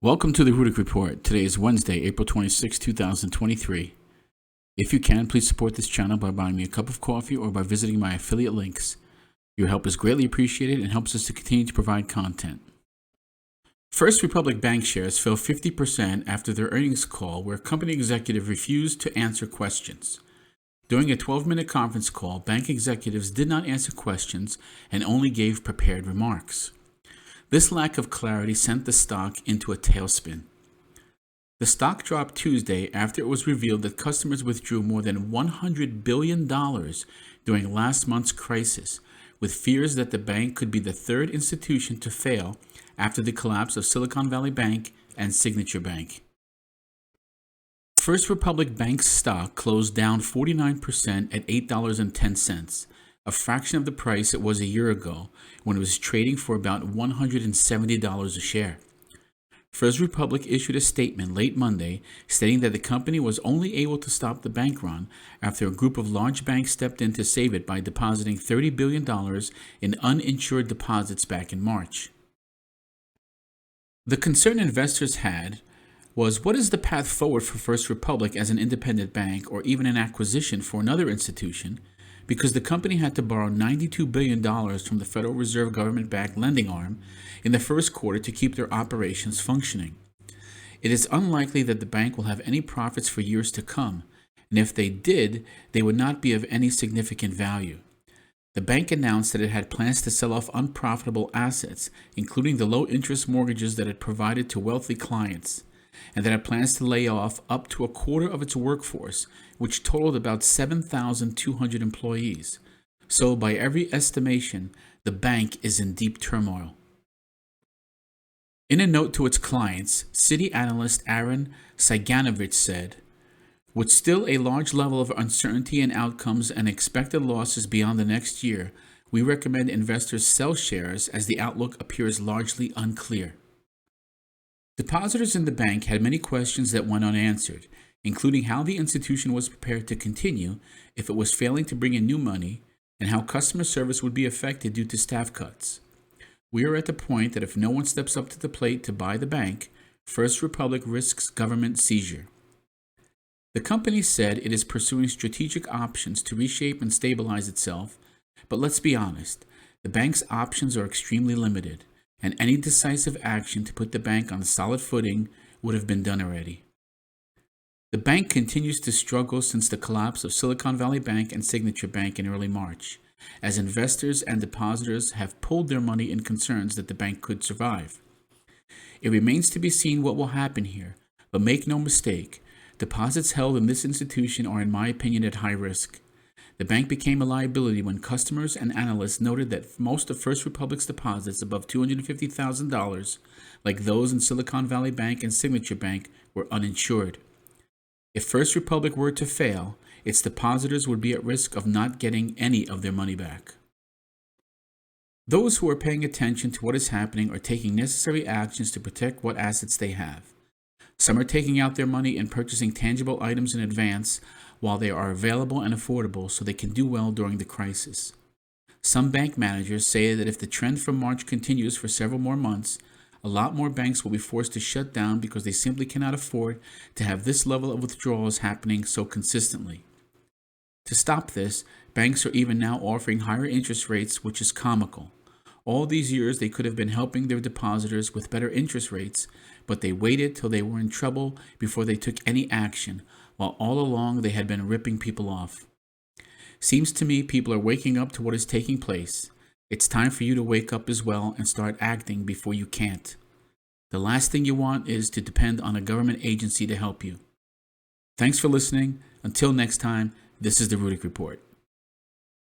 Welcome to the Rudick Report. Today is Wednesday, April 26, 2023. If you can, please support this channel by buying me a cup of coffee or by visiting my affiliate links. Your help is greatly appreciated and helps us to continue to provide content. First Republic Bank shares fell 50% after their earnings call, where company executive refused to answer questions. During a 12-minute conference call, bank executives did not answer questions and only gave prepared remarks. This lack of clarity sent the stock into a tailspin. The stock dropped Tuesday after it was revealed that customers withdrew more than $100 billion during last month's crisis, with fears that the bank could be the third institution to fail after the collapse of Silicon Valley Bank and Signature Bank. First Republic Bank's stock closed down 49% at $8.10. A fraction of the price it was a year ago when it was trading for about $170 a share. First Republic issued a statement late Monday stating that the company was only able to stop the bank run after a group of large banks stepped in to save it by depositing $30 billion in uninsured deposits back in March. The concern investors had was, what is the path forward for First Republic as an independent bank or even an acquisition for another institution, because the company had to borrow $92 billion from the Federal Reserve government-backed lending arm in the first quarter to keep their operations functioning. It is unlikely that the bank will have any profits for years to come, and if they did, they would not be of any significant value. The bank announced that it had plans to sell off unprofitable assets, including the low-interest mortgages that it provided to wealthy clients, and that it plans to lay off up to a quarter of its workforce, which totaled about 7,200 employees. So by every estimation, the bank is in deep turmoil. In a note to its clients, Citi analyst Aaron Saganovich said, "With still a large level of uncertainty in outcomes and expected losses beyond the next year, we recommend investors sell shares as the outlook appears largely unclear." Depositors in the bank had many questions that went unanswered, including how the institution was prepared to continue if it was failing to bring in new money, and how customer service would be affected due to staff cuts. We are at the point that if no one steps up to the plate to buy the bank, First Republic risks government seizure. The company said it is pursuing strategic options to reshape and stabilize itself, but let's be honest, the bank's options are extremely limited, and any decisive action to put the bank on solid footing would have been done already. The bank continues to struggle since the collapse of Silicon Valley Bank and Signature Bank in early March, as investors and depositors have pulled their money in concerns that the bank could survive. It remains to be seen what will happen here, but make no mistake, deposits held in this institution are, in my opinion, at high risk. The bank became a liability when customers and analysts noted that most of First Republic's deposits above $250,000, like those in Silicon Valley Bank and Signature Bank, were uninsured. If First Republic were to fail, its depositors would be at risk of not getting any of their money back. Those who are paying attention to what is happening are taking necessary actions to protect what assets they have. Some are taking out their money and purchasing tangible items in advance while they are available and affordable so they can do well during the crisis. Some bank managers say that if the trend from March continues for several more months, a lot more banks will be forced to shut down because they simply cannot afford to have this level of withdrawals happening so consistently. To stop this, banks are even now offering higher interest rates, which is comical. All these years they could have been helping their depositors with better interest rates, but they waited till they were in trouble before they took any action, while all along they had been ripping people off. Seems to me people are waking up to what is taking place. It's time for you to wake up as well and start acting before you can't. The last thing you want is to depend on a government agency to help you. Thanks for listening. Until next time, this is the Rudick Report.